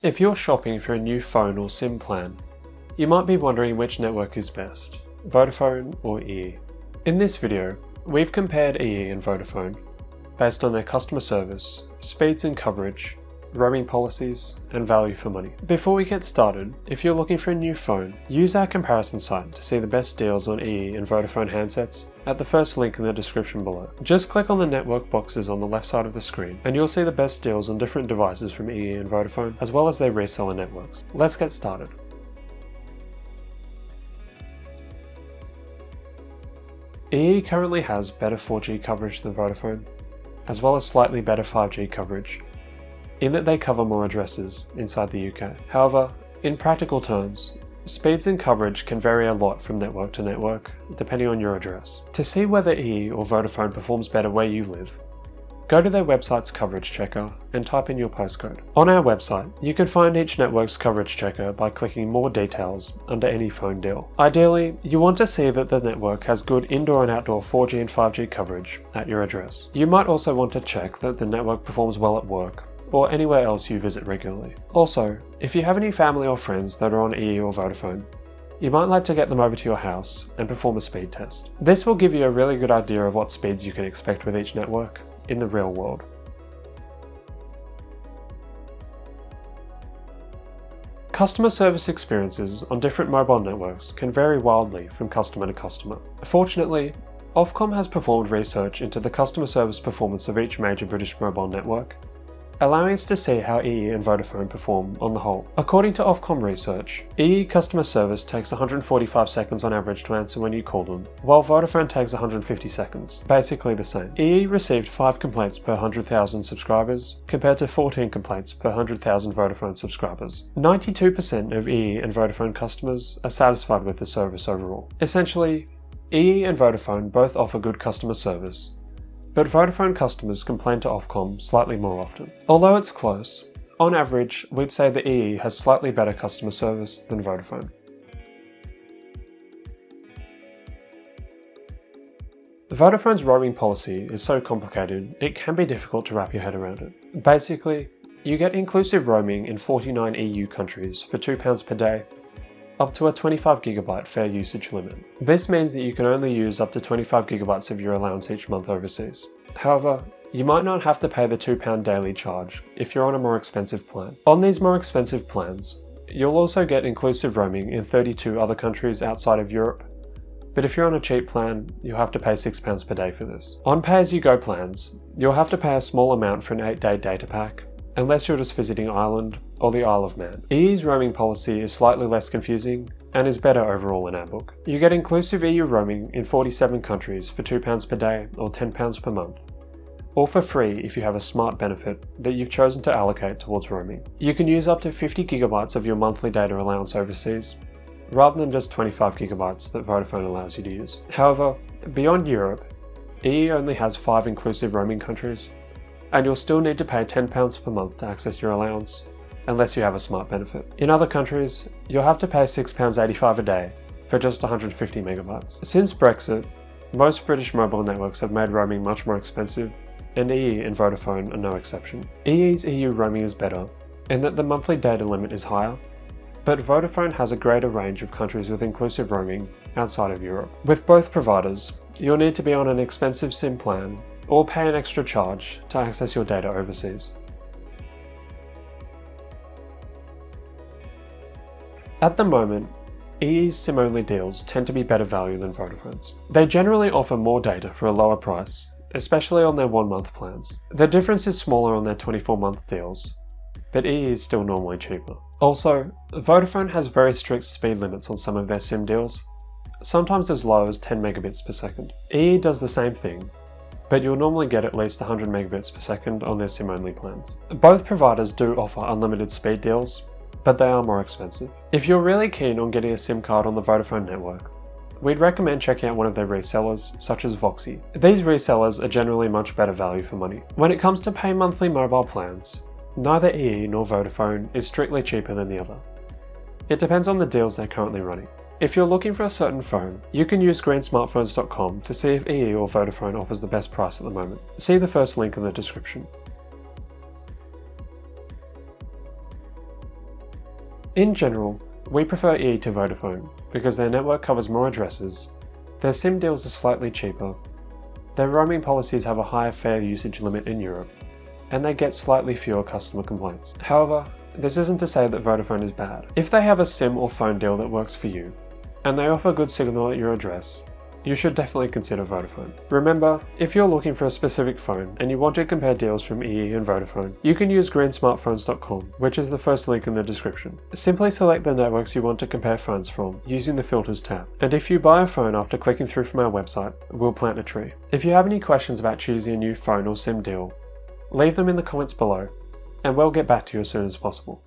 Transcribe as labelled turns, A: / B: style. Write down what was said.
A: If you're shopping for a new phone or SIM plan, you might be wondering which network is best, Vodafone or EE. In this video, we've compared EE and Vodafone based on their customer service, speeds and coverage, roaming policies, and value for money. Before we get started, if you're looking for a new phone, use our comparison site to see the best deals on EE and Vodafone handsets at the first link in the description below. Just click on the network boxes on the left side of the screen and you'll see the best deals on different devices from EE and Vodafone, as well as their reseller networks. Let's get started. EE currently has better 4G coverage than Vodafone, as well as slightly better 5G coverage, in that they cover more addresses inside the UK. However, in practical terms, speeds and coverage can vary a lot from network to network, depending on your address. To see whether EE or Vodafone performs better where you live, go to their website's coverage checker and type in your postcode. On our website, you can find each network's coverage checker by clicking More Details under any phone deal. Ideally, you want to see that the network has good indoor and outdoor 4G and 5G coverage at your address. You might also want to check that the network performs well at work, or anywhere else you visit regularly. Also, if you have any family or friends that are on EE or Vodafone, you might like to get them over to your house and perform a speed test. This will give you a really good idea of what speeds you can expect with each network in the real world. Customer service experiences on different mobile networks can vary wildly from customer to customer. Fortunately, Ofcom has performed research into the customer service performance of each major British mobile network, allowing us to see how EE and Vodafone perform on the whole. According to Ofcom research, EE customer service takes 145 seconds on average to answer when you call them, while Vodafone takes 150 seconds, basically the same. EE received 5 complaints per 100,000 subscribers, compared to 14 complaints per 100,000 Vodafone subscribers. 92% of EE and Vodafone customers are satisfied with the service overall. Essentially, EE and Vodafone both offer good customer service, but Vodafone customers complain to Ofcom slightly more often. Although it's close, on average, we'd say that EE has slightly better customer service than Vodafone. Vodafone's roaming policy is so complicated, it can be difficult to wrap your head around it. Basically, you get inclusive roaming in 49 EU countries for £2 per day, up to a 25GB fair usage limit. This means that you can only use up to 25GB of your allowance each month overseas. However, you might not have to pay the £2 daily charge if you're on a more expensive plan. On these more expensive plans, you'll also get inclusive roaming in 32 other countries outside of Europe, but if you're on a cheap plan, you'll have to pay £6 per day for this. On pay-as-you-go plans, you'll have to pay a small amount for an 8-day data pack, unless you're just visiting Ireland or the Isle of Man. EE's roaming policy is slightly less confusing and is better overall in our book. You get inclusive EU roaming in 47 countries for £2 per day or £10 per month, or for free if you have a smart benefit that you've chosen to allocate towards roaming. You can use up to 50GB of your monthly data allowance overseas, rather than just 25GB that Vodafone allows you to use. However, beyond Europe, EE only has 5 inclusive roaming countries, and you'll still need to pay £10 per month to access your allowance, unless you have a smart benefit. In other countries, you'll have to pay £6.85 a day for just 150 megabytes. Since Brexit, most British mobile networks have made roaming much more expensive, and EE and Vodafone are no exception. EE's EU roaming is better, in that the monthly data limit is higher, but Vodafone has a greater range of countries with inclusive roaming outside of Europe. With both providers, you'll need to be on an expensive SIM plan or pay an extra charge to access your data overseas. At the moment, EE's SIM-only deals tend to be better value than Vodafone's. They generally offer more data for a lower price, especially on their 1-month plans. The difference is smaller on their 24-month deals, but EE is still normally cheaper. Also, Vodafone has very strict speed limits on some of their SIM deals, sometimes as low as 10 megabits per second. EE does the same thing, but you'll normally get at least 100 megabits per second on their SIM-only plans. Both providers do offer unlimited speed deals, but they are more expensive. If you're really keen on getting a SIM card on the Vodafone network, we'd recommend checking out one of their resellers, such as Voxy. These resellers are generally much better value for money. When it comes to pay monthly mobile plans, neither EE nor Vodafone is strictly cheaper than the other. It depends on the deals they're currently running. If you're looking for a certain phone, you can use greensmartphones.com to see if EE or Vodafone offers the best price at the moment. See the first link in the description. In general, we prefer EE to Vodafone because their network covers more addresses, their SIM deals are slightly cheaper, their roaming policies have a higher fair usage limit in Europe, and they get slightly fewer customer complaints. However, this isn't to say that Vodafone is bad. If they have a SIM or phone deal that works for you, and they offer good signal at your address, you should definitely consider Vodafone. Remember, if you're looking for a specific phone and you want to compare deals from EE and Vodafone, you can use greensmartphones.com, which is the first link in the description. Simply select the networks you want to compare phones from using the Filters tab. And if you buy a phone after clicking through from our website, we'll plant a tree. If you have any questions about choosing a new phone or SIM deal, leave them in the comments below, and we'll get back to you as soon as possible.